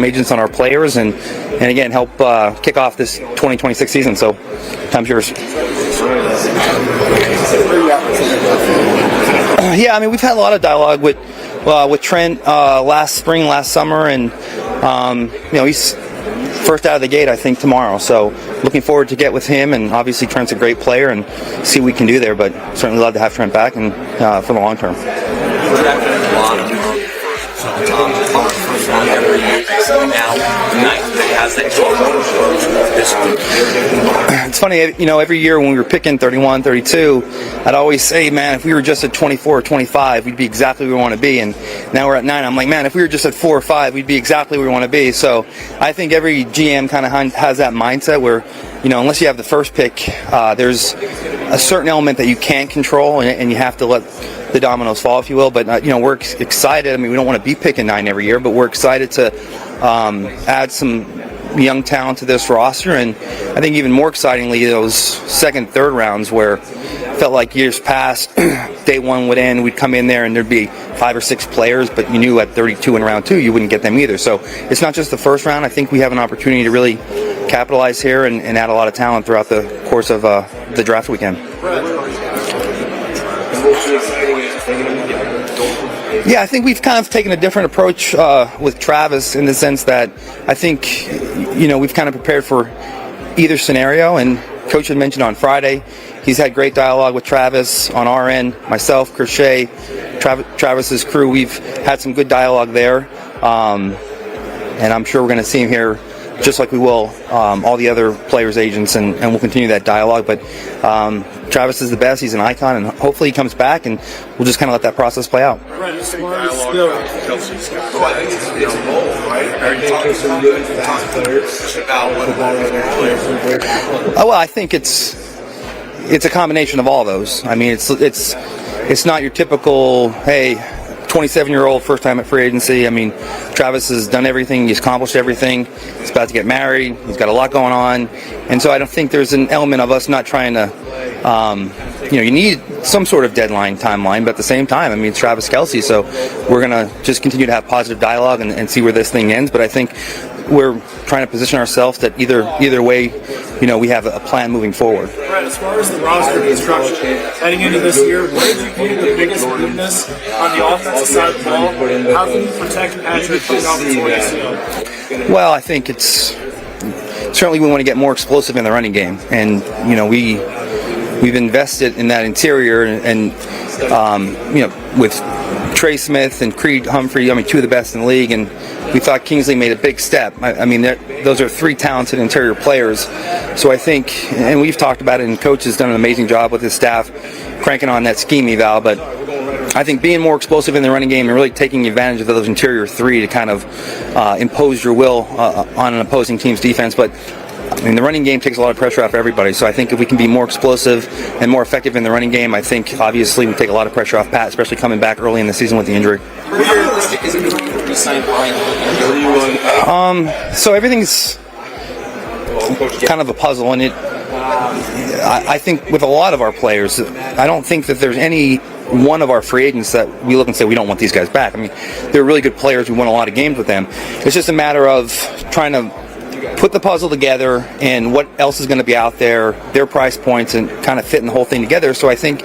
agents on our players and again help kick off this 2026 season. So, time's yours. Yeah, I mean, we've had a lot of dialogue with Trent last spring, last summer, and he's first out of the gate, I think, tomorrow. So looking forward to get with him, and obviously Trent's a great player and see what we can do there, but certainly love to have Trent back and for the long term. It's funny, every year when we were picking 31, 32, I'd always say, man, if we were just at 24 or 25, we'd be exactly where we want to be. And now we're at 9. I'm like, man, if we were just at 4 or 5, we'd be exactly where we want to be. So I think every GM kind of has that mindset where, unless you have the first pick, there's a certain element that you can't control, and you have to let the dominoes fall, if you will. But we're excited. I mean, we don't want to be picking 9 every year, but we're excited to add some young talent to this roster, and I think even more excitingly, those second, third rounds where it felt like years past, day one would end, we'd come in there and there'd be 5 or 6 players, but you knew at 32 in round 2 you wouldn't get them either. So it's not just the first round. I think we have an opportunity to really capitalize here and add a lot of talent throughout the course of the draft weekend. Yeah, I think we've kind of taken a different approach with Travis in the sense that I think, we've kind of prepared for either scenario. And Coach had mentioned on Friday, he's had great dialogue with Travis on our end, myself, Crochet, Travis's crew. We've had some good dialogue there. And I'm sure we're going to see him here just like we will all the other players' agents, and we'll continue that dialogue. But Travis is the best. He's an icon, and hopefully he comes back, and we'll just kind of let that process play out. Well, I think it's a combination of all those. I mean, it's not your typical, hey, 27-year-old, first time at free agency. I mean, Travis has done everything. He's accomplished everything. He's about to get married. He's got a lot going on. And so I don't think there's an element of us not trying to, you need some sort of deadline timeline, but at the same time, I mean, it's Travis Kelce. So we're going to just continue to have positive dialogue and see where this thing ends. But I think we're trying to position ourselves that either way, we have a plan moving forward. Right, as far as the roster construction heading into this year, what did you view the biggest weakness on the offensive side of the ball? How can you protect Patrick coming off the torn? Well, I think it's certainly we want to get more explosive in the running game, and we've invested in that interior, and with Trey Smith and Creed Humphrey, 2 of the best in the league, and we thought Kingsley made a big step. I mean, those are 3 talented interior players. So I think, and we've talked about it, and Coach has done an amazing job with his staff cranking on that scheme eval, but I think being more explosive in the running game and really taking advantage of those interior 3 to kind of impose your will on an opposing team's defense. But I mean, the running game takes a lot of pressure off everybody. So I think if we can be more explosive and more effective in the running game, I think obviously we take a lot of pressure off Pat, especially coming back early in the season with the injury. So everything's kind of a puzzle, and I think with a lot of our players, I don't think that there's any one of our free agents that we look and say we don't want these guys back. I mean, they're really good players. We won a lot of games with them. It's just a matter of trying to put the puzzle together and what else is going to be out there, their price points, and kind of fitting the whole thing together. So I think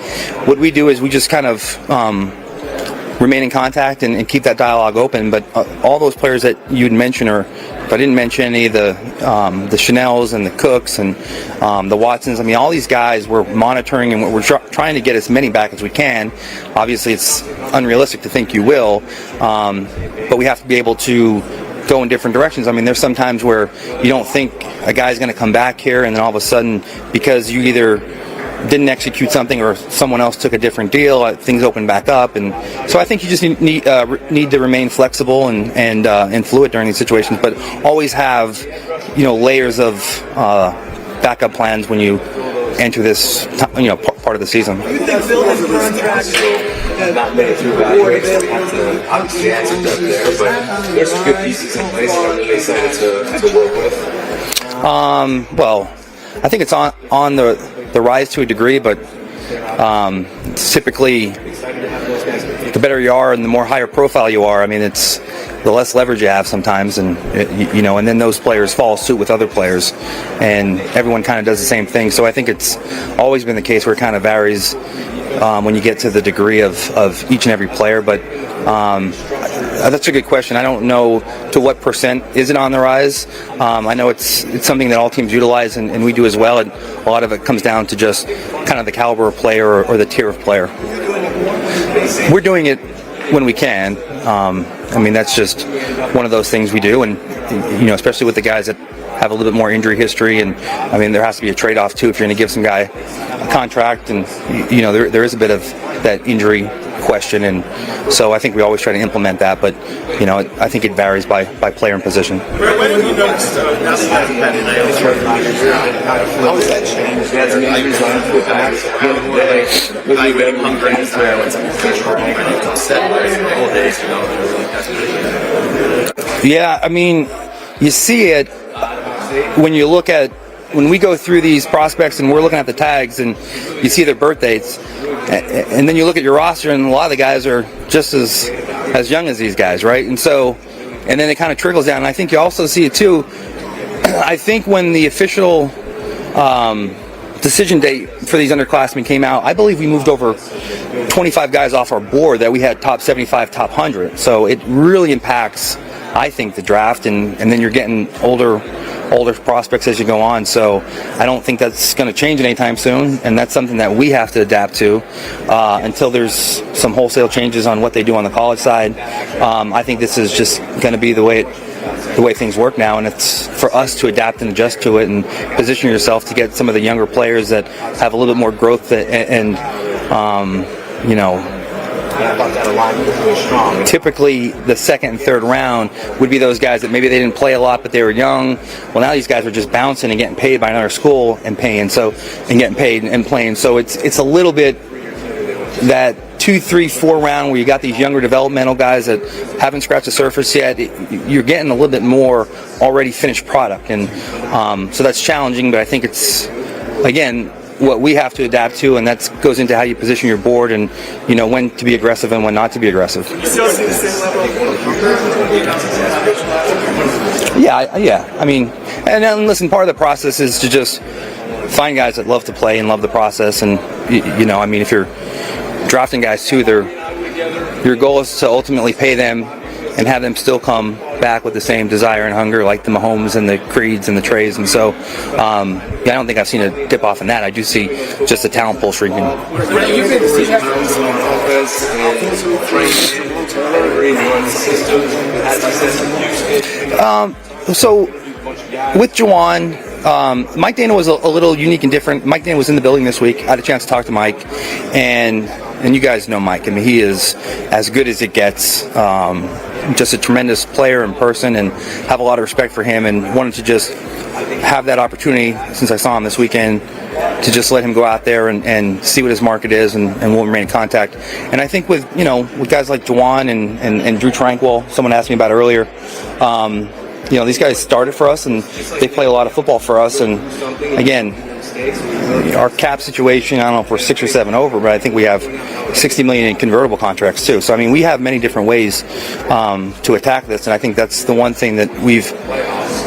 what we do is we just kind of remain in contact and keep that dialogue open. But all those players that you'd mention, or if I didn't mention any of the Chanels and the Cooks and the Watsons, I mean, all these guys we're monitoring, and we're trying to get as many back as we can. Obviously, it's unrealistic to think you will, but we have to be able to go in different directions. I mean, there's some times where you don't think a guy's going to come back here, and then all of a sudden, because you either didn't execute something or someone else took a different deal, things open back up. And so I think you just need to remain flexible and fluid during these situations, but always have layers of backup plans when you enter this part of the season. Not many through obviously answered up there, but there's some good pieces in place that I'm really excited to work with. Well, I think it's on the rise to a degree, but typically the better you are and the more higher profile you are, I mean, it's the less leverage you have sometimes, and and then those players follow suit with other players, and everyone kind of does the same thing. So I think it's always been the case where it kind of varies when you get to the degree of each and every player. But that's a good question. I don't know to what percent is it on the rise. I know it's something that all teams utilize, and we do as well. And a lot of it comes down to just kind of the caliber of player or the tier of player. We're doing it when we can. That's just one of those things we do, and especially with the guys that have a little bit more injury history, and there has to be a trade-off too if you're going to give some guy a contract, and there is a bit of that injury question, and so I think we always try to implement that, but I think it varies by player and position. When have you noticed now that you guys have you see it when you look at when we go through these prospects and we're looking at the tags and you see their birth dates, and then you look at your roster and a lot of the guys are just as young as these guys, right? And then it kind of trickles down. And I think you also see it too. I think when the official decision date for these underclassmen came out, I believe we moved over 25 guys off our board that we had top 75, top 100. So it really impacts, I think, the draft, and then you're getting older prospects as you go on. So I don't think that's going to change anytime soon, and that's something that we have to adapt to until there's some wholesale changes on what they do on the college side. I think this is just going to be the way things work now, and it's for us to adapt and adjust to it and position yourself to get some of the younger players that have a little bit more growth and typically the second and third round would be those guys that maybe they didn't play a lot but they were young. Well, now these guys are just bouncing and getting paid by another school and getting paid and playing. So it's a little bit that 2, 3, 4 round where you got these younger developmental guys that haven't scratched the surface yet. You're getting a little bit more already finished product, and so that's challenging, but I think it's, again, what we have to adapt to, and that goes into how you position your board and when to be aggressive and when not to be aggressive. You still see the same level of Yeah. And then listen, part of the process is to just find guys that love to play and love the process, and if you're drafting guys too, your goal is to ultimately pay them and have them still come back with the same desire and hunger, like the Mahomes and the Creeds and the Treys. And so, I don't think I've seen a dip off in that. I do see just the talent pool shrinking. So, with Juwan, Mike Dana was a little unique and different. Mike Dana was in the building this week. I had a chance to talk to Mike, and you guys know Mike. He is as good as it gets. Just a tremendous player in person, and have a lot of respect for him, and wanted to just have that opportunity, since I saw him this weekend, to just let him go out there and see what his market is, and we'll remain in contact. And I think with guys like Juwan and Drew Tranquil, someone asked me about earlier, these guys started for us, and they play a lot of football for us. And again, our cap situation, I don't know if we're 6 or 7 over, but I think we have $60 million in convertible contracts too. So we have many different ways to attack this, and I think that's the one thing that we've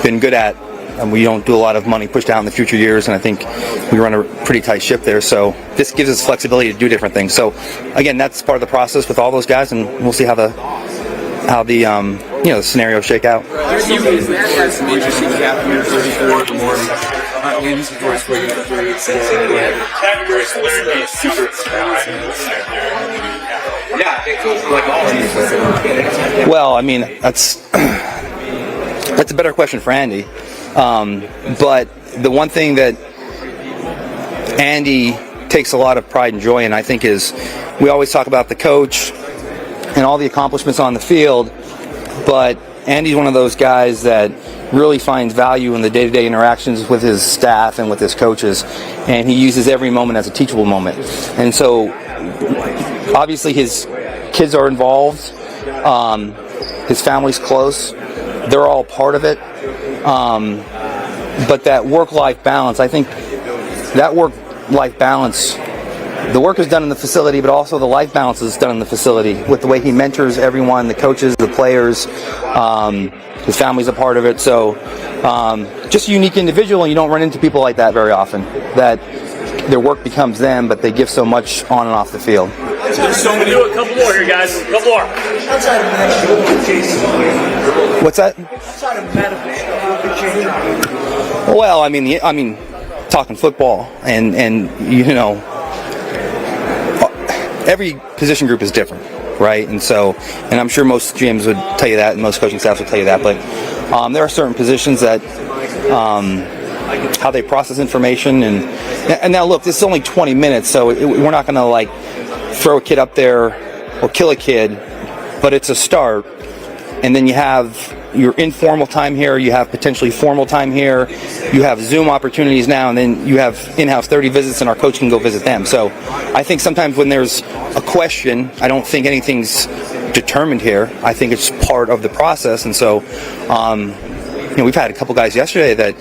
been good at. And we don't do a lot of money pushed out in the future years, and I think we run a pretty tight ship there. So this gives us flexibility to do different things. So again, that's part of the process with all those guys, and we'll see how the scenarios shake out. You had some interesting cap years before the more wins, of course, where you have Well, that's a better question for Andy. But the one thing that Andy takes a lot of pride and joy in, I think, is we always talk about the coach and all the accomplishments on the field, but Andy's one of those guys that really finds value in the day-to-day interactions with his staff and with his coaches, and he uses every moment as a teachable moment. And so obviously his kids are involved, his family's close, they're all part of it, but that work-life balance, I think that work-life balance the work is done in the facility, but also the life balance is done in the facility with the way he mentors everyone, the coaches, the players. His family's a part of it. So just a unique individual, and you don't run into people like that very often, that their work becomes them, but they give so much on and off the field. There's so many. Do a couple more here, guys. A couple more. What's that? Well, I mean, talking football, and every position group is different, right? And I'm sure most GMs would tell you that, and most coaching staffs would tell you that. But there are certain positions that how they process information, and now look, this is only 20 minutes, so we're not going to like throw a kid up there or kill a kid, but it's a start. And then you have your informal time here, you have potentially formal time here, you have Zoom opportunities now, and then you have in-house 30 visits, and our coach can go visit them. So I think sometimes when there's a question, I don't think anything's determined here. I think it's part of the process. And so we've had a couple guys yesterday that,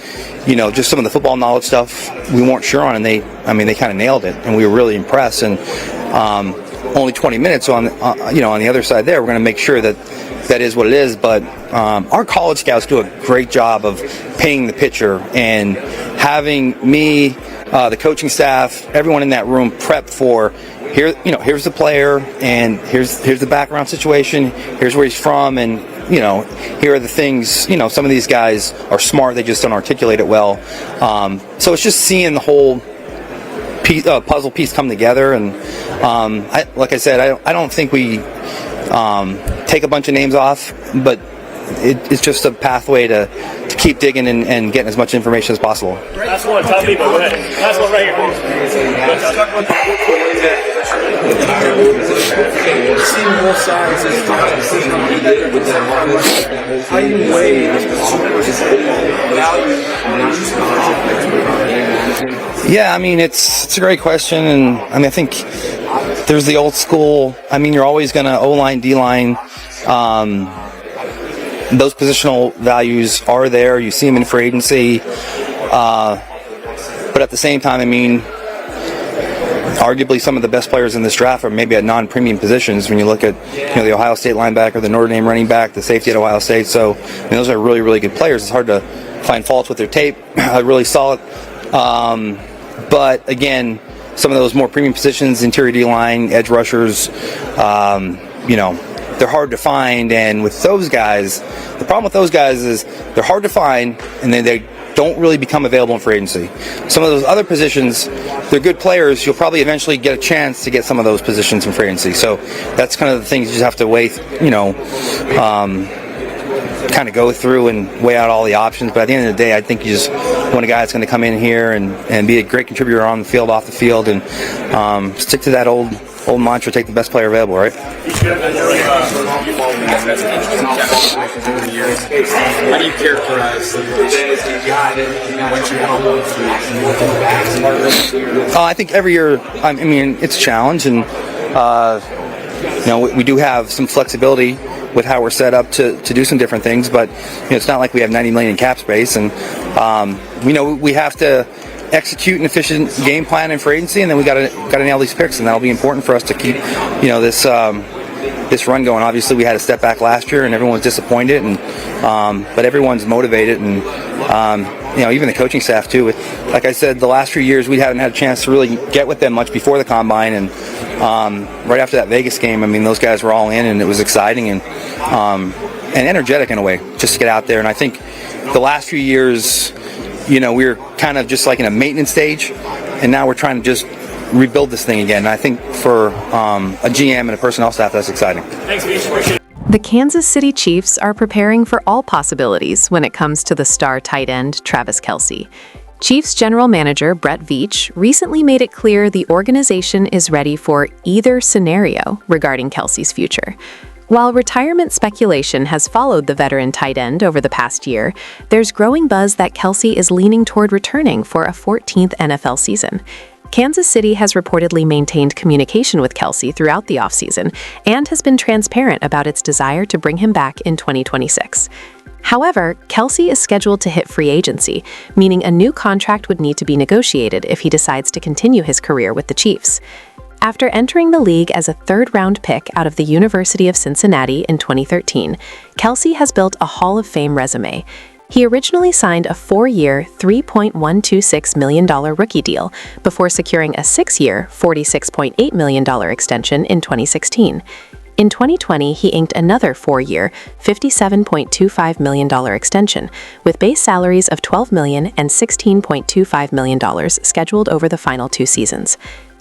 just some of the football knowledge stuff we weren't sure on, and they kind of nailed it, and we were really impressed. And only 20 minutes, so on the other side there, we're going to make sure that is what it is. But our college scouts do a great job of painting the picture and having me, the coaching staff, everyone in that room prep for here's the player, and here's the background situation, here's where he's from, and here are the things. Some of these guys are smart, they just don't articulate it well. So it's just seeing the whole puzzle piece come together. And like I said, I don't think we take a bunch of names off, but it's just a pathway to keep digging and getting as much information as possible. Last one, top people, go ahead. Last one right here. Seeing both sides how do you weigh Yeah, it's a great question, and I think there's the old school. You're always going to O-line, D-line. Those positional values are there. You see them in free agency. But at the same time, arguably some of the best players in this draft are maybe at non-premium positions. When you look at the Ohio State linebacker, the Notre Dame running back, the safety at Ohio State. So those are really, really good players. It's hard to find faults with their tape. Really solid. But again, some of those more premium positions, interior D-line, edge rushers, they're hard to find. And with those guys, the problem with those guys is they're hard to find, and then they don't really become available in free agency. Some of those other positions, they're good players. You'll probably eventually get a chance to get some of those positions in free agency. So that's kind of the things you just have to weigh, kind of go through and weigh out all the options. But at the end of the day, I think you just want a guy that's going to come in here and be a great contributor on the field, off the field, and stick to that old mantra, take the best player available, right? How do you characterize I think every year, it's a challenge, and we do have some flexibility with how we're set up to do some different things, but it's not like we have $90 million in cap space, and we have to execute an efficient game plan in free agency, and then we got to nail these picks, and that'll be important for us to keep this run going. Obviously, we had a step back last year, and everyone was disappointed, and but everyone's motivated, and even the coaching staff too. Like I said, the last few years we haven't had a chance to really get with them much before the combine, and right after that Vegas game, those guys were all in, and it was exciting and energetic in a way, just to get out there. And I think the last few years, we were kind of just like in a maintenance stage, and now we're trying to just rebuild this thing again. And I think for a GM and a personnel staff, that's exciting. Thanks, Veach. Appreciate it. The Kansas City Chiefs are preparing for all possibilities when it comes to the star tight end Travis Kelce. Chiefs General Manager Brett Veach recently made it clear the organization is ready for either scenario regarding Kelce's future. While retirement speculation has followed the veteran tight end over the past year, there's growing buzz that Kelce is leaning toward returning for a 14th NFL season. Kansas City has reportedly maintained communication with Kelce throughout the offseason and has been transparent about its desire to bring him back in 2026. However, Kelce is scheduled to hit free agency, meaning a new contract would need to be negotiated if he decides to continue his career with the Chiefs. After entering the league as a third-round pick out of the University of Cincinnati in 2013, Kelce has built a Hall of Fame resume. He originally signed a 4-year, $3.126 million rookie deal before securing a 6-year, $46.8 million extension in 2016. In 2020, he inked another 4-year, $57.25 million extension, with base salaries of $12 million and $16.25 million scheduled over the final 2 seasons.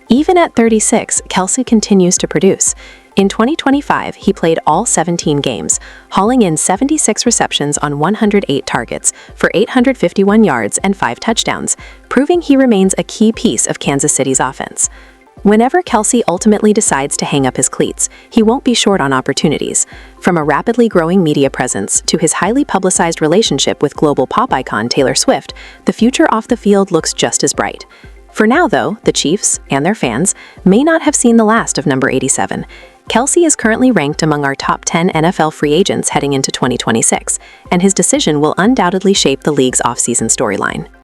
Even at 36, Kelce continues to produce. In 2025, he played all 17 games, hauling in 76 receptions on 108 targets for 851 yards and 5 touchdowns, proving he remains a key piece of Kansas City's offense. Whenever Kelce ultimately decides to hang up his cleats, he won't be short on opportunities. From a rapidly growing media presence to his highly publicized relationship with global pop icon Taylor Swift, the future off the field looks just as bright. For now, though, the Chiefs and their fans may not have seen the last of number 87. Kelce is currently ranked among our top 10 NFL free agents heading into 2026, and his decision will undoubtedly shape the league's offseason storyline.